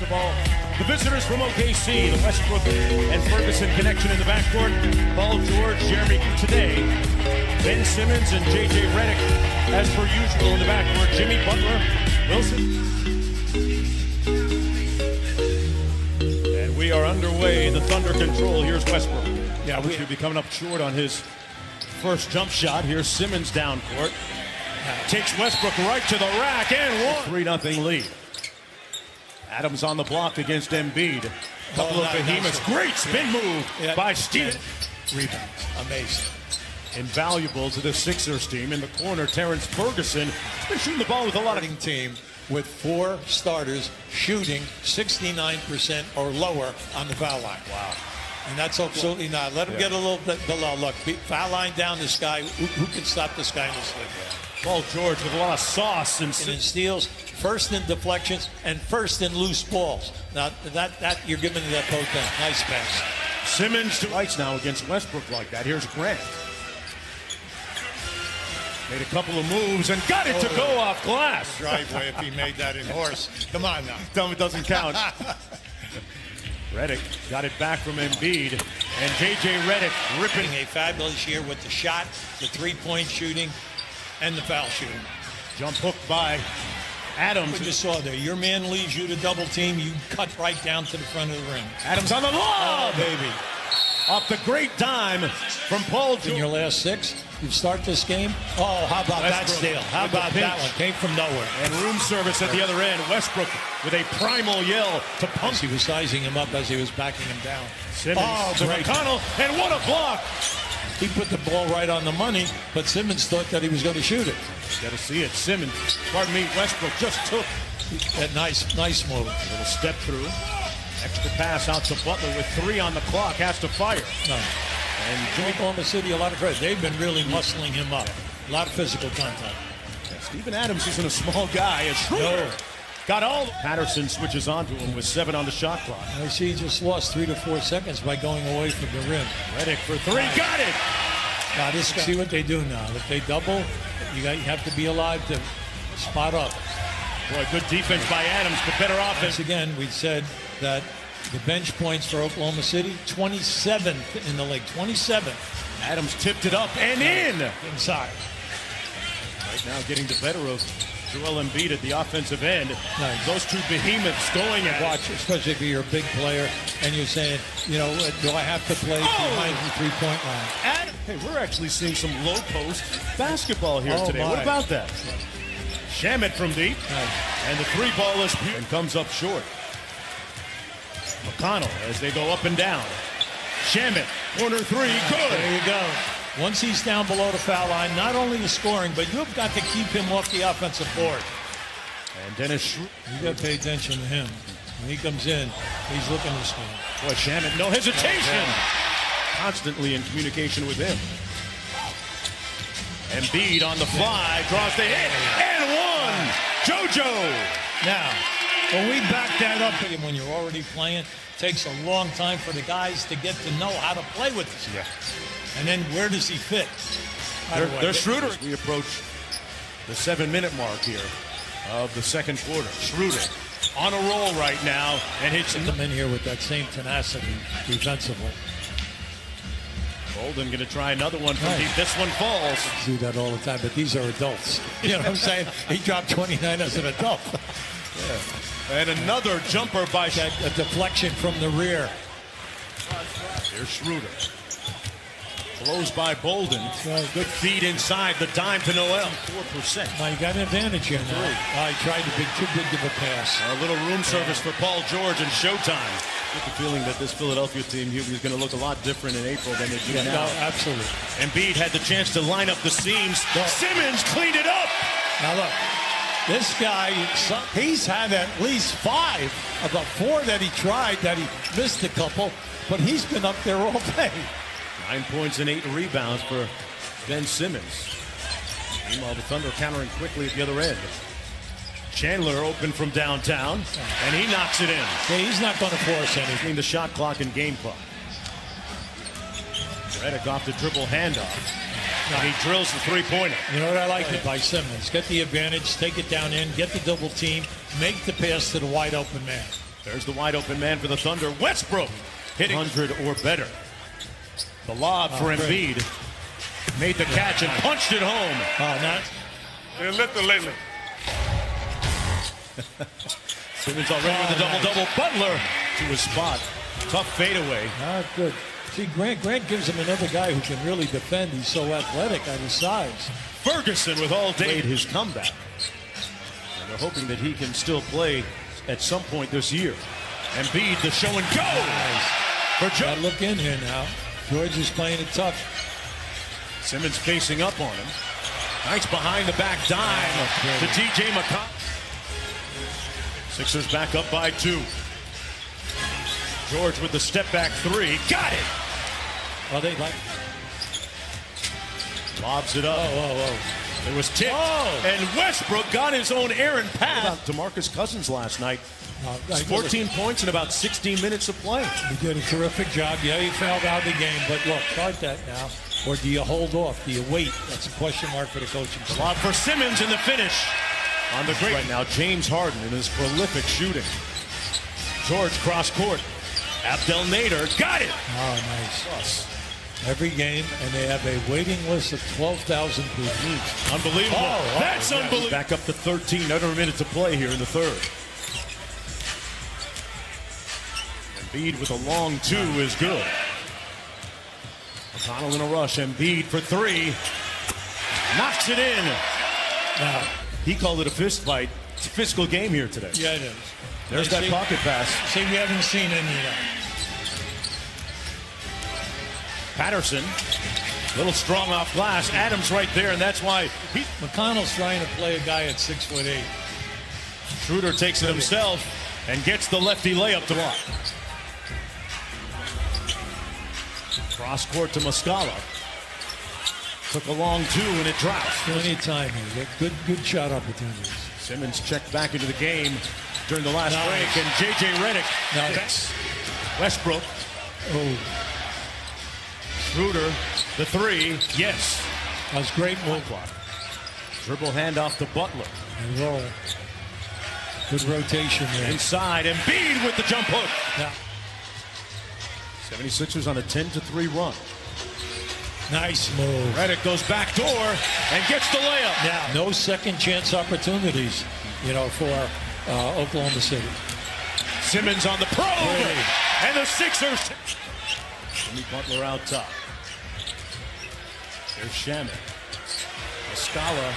Of all, the visitors from OKC, the Westbrook and Ferguson connection in the backcourt. Paul George, Jeremy today, Ben Simmons and J.J. Redick, as per usual in the backcourt. Jimmy Butler, Wilson. And we are underway. The Thunder control. Here's Westbrook. Yeah, which will be coming up short on his first jump shot. Here's Simmons down court. Takes Westbrook right to the rack and one. 3-0 lead. Adams on the block against Embiid. Couple of behemoths. Great spin move by Steve. Rebounds. Amazing. Invaluable to the Sixers team. In the corner, Terrence Ferguson has been shooting the ball with a lot of team with 4 starters shooting 69% or lower on the foul line. Wow. And that's absolutely not. Let him get a little bit below. Look, foul line down this guy. Who can stop this guy in the slip? Paul George with a lot of sauce and in steals, first in deflections, and first in loose balls. Now, that you're giving to that both ends. Nice pass. Simmons to lights now against Westbrook like that. Here's Grant. Made a couple of moves and got it to go off glass. Driveway if he made that in horse. Come on now. Tell him it doesn't count. Redick got it back from Embiid, and J.J. Redick ripping. A fabulous year with the shot, the three-point shooting, and the foul shooting. Jump hook by Adams. We just saw there. Your man leaves you to double team. You cut right down to the front of the rim. Adams on the lob. Oh, baby. Off the great dime from Paul George. In your last 6, you start this game. Oh, how about that steal? How about that one? Came from nowhere. And room service at the other end. Westbrook with a primal yell to pump. He was sizing him up as he was backing him down. Simmons to McConnell, and what a block. He put the ball right on the money, but Simmons thought that he was going to shoot it. Got to see it. Simmons, pardon me, Westbrook just took that nice move. A little step through. Extra pass out to Butler with 3 on the clock. Has to fire. No. And Oklahoma City, a lot of credit. They've been really muscling him up. A lot of physical contact. Yeah, Steven Adams isn't a small guy. It's no. Got all. Patterson switches onto him with 7 on the shot clock. I see he just lost 3 to 4 seconds by going away from the rim. Redick for 3. Got it. Now this guy. See what they do now. If they double, you have to be alive to spot up. Boy, good defense by Adams, but better offense. Once again, we said that the bench points for Oklahoma City, 27th in the league. 27th. Adams tipped it up and in. Inside. Right now getting the better of Joel Embiid at the offensive end. Nice. Those 2 behemoths going at watch, especially if you're a big player and you're saying, you know, do I have to play behind the three-point line? Hey, we're actually seeing some low-post basketball here today. My. What about that? Shamet from deep. Nice. And the 3-ball is and comes up short. McConnell as they go up and down. Shamet, corner 3, good. There you go. Once he's down below the foul line, not only the scoring, but you've got to keep him off the offensive board. And Dennis you got to pay attention to him. When he comes in, he's looking to score. Boy, Shamet, no hesitation. Constantly in communication with him. Embiid on the fly, draws the hit, and one. JoJo. Now, when we back that up, when you're already playing, it takes a long time for the guys to get to know how to play with this. Yeah. And then where does he fit? They're Schroeder. We approach the 7-minute mark here of the second quarter. Schroeder on a roll right now and hits him in here with that same tenacity defensively. Bolden going to try another one from deep. This one falls. Do that all the time, but these are adults. You know what I'm saying? He dropped 29 as an adult. Yeah. And another jumper by a deflection from the rear. Here's Schroeder. Blows by Bolden. Good feed inside. The dime to Noel. 4%. Now you got an advantage here now. I tried to be too big of a pass. A little room service for Paul George and showtime. I get the feeling that this Philadelphia team here is going to look a lot different in April than they do now. No, absolutely. Embiid had the chance to line up the seams. Simmons cleaned it up. Now look, this guy, he's had at least 5 of the 4 that he tried that he missed a couple, but he's been up there all day. 9 points and 8 rebounds for Ben Simmons. Meanwhile, the Thunder countering quickly at the other end. Chandler open from downtown, and he knocks it in. Yeah, he's not going to force anything. The shot clock and game clock. Redick off the dribble handoff. And he drills the 3-pointer. You know what I like it by Simmons? Get the advantage, take it down in, get the double team, make the pass to the wide open man. There's the wide open man for the Thunder. Westbrook hitting 100 or better. The lob for Embiid. Made the catch and punched it home. Oh, not. They're little lately. Simmons already with the double-double. Butler to his spot. Tough fadeaway. Not good. See, Grant gives him another guy who can really defend. He's so athletic on his size. Ferguson with all day his comeback. And they're hoping that he can still play at some point this year. Embiid, the show and go. Nice. For Joe. Gotta look in here now. George is playing it tough. Simmons facing up on him. Nice behind the back dime to TJ McConnell. Sixers back up by 2. George with the step back 3. Got it. Oh, they like. Lobs it up. It was tipped. And Westbrook got his own errant pass. About DeMarcus Cousins last night. 14 points in about 16 minutes of play. He did a terrific job. Yeah, he fouled out of the game, but look, start that now. Or do you hold off? Do you wait? That's a question mark for the coaching staff. Lob for Simmons in the finish. On the great right now, James Harden in his prolific shooting. George cross court. Abdel Nader got it. Oh, nice. Every game, and they have a waiting list of 12,000 people. Unbelievable. That's unbelievable. Back up to 13. Under a minute to play here in the third. Embiid with a long 2 is good. McConnell in a rush. Embiid for 3. Knocks it in. Now, he called it a fist fight. It's a physical game here today. Yeah, it is. There's that pocket pass. See, we haven't seen any of that. Patterson, little strong off glass. Adams right there, and that's why McConnell's trying to play a guy at 6'8". Schroeder takes it himself and gets the lefty layup to block. Cross court to Muscala. Took a long 2 and it drops. Plenty of time here. Good shot opportunities. Simmons checked back into the game during the last break, and J.J. Redick. Westbrook. Oh. Schroeder, the 3. Yes. That was great move. Dribble handoff to Butler. And roll. Good rotation there. Inside, Embiid with the jump hook. Yeah. 76ers on a 10-3 run. Nice move. Redick goes back door and gets the layup. Now, no second chance opportunities, for Oklahoma City. Simmons on the probe, and the Sixers. Jimmy Butler out top. There's Shaman. Muscala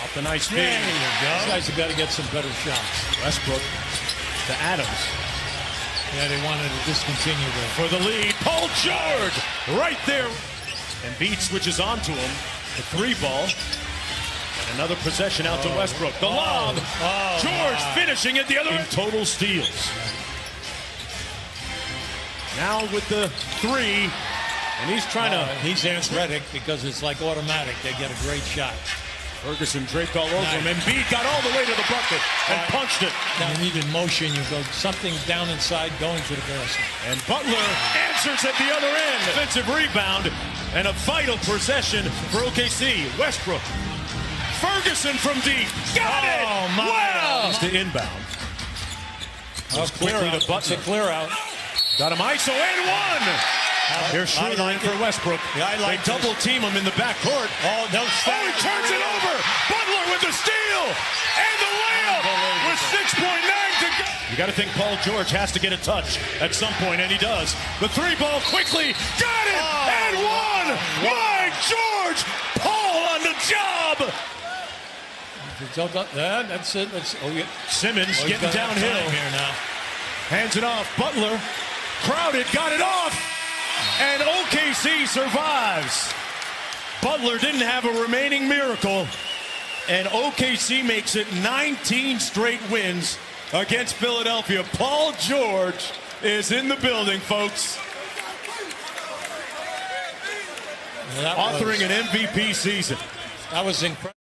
off the nice feed. There you go. These guys have got to get some better shots. Westbrook to Adams. Yeah, they wanted to discontinue there. For the lead, Paul George right there. Embiid switches onto him. The 3 ball. And another possession out to Westbrook. The lob. George finishing at the other end. Total steals. Now with the 3. And he's trying to. He's answered Redick because it's like automatic. They get a great shot. Ferguson draped all over him. Embiid got all the way to the bucket and punched it. Now you need in motion. You go something's down inside, going to the basket. And Butler answers at the other end. Defensive rebound and a vital possession for OKC. Westbrook. Ferguson from deep. Got it! Wow! It's the inbound. It's clear out. It's a clear out. Got him ISO and 1. Here's Schroeder in for Westbrook. Yeah, they double team him in the backcourt. Oh, no! He turns it over. Butler with the steal and the layup with 6.9 to go. You got to think Paul George has to get a touch at some point, and he does. The 3 ball quickly. Got it! And 1. My George! Paul on the job. That's it. Simmons getting downhill here now. Hands it off. Butler. Crowded. Got it off. And OKC survives. Butler didn't have a remaining miracle. And OKC makes it 19 straight wins against Philadelphia. Paul George is in the building, folks. Authoring an MVP season. That was incredible.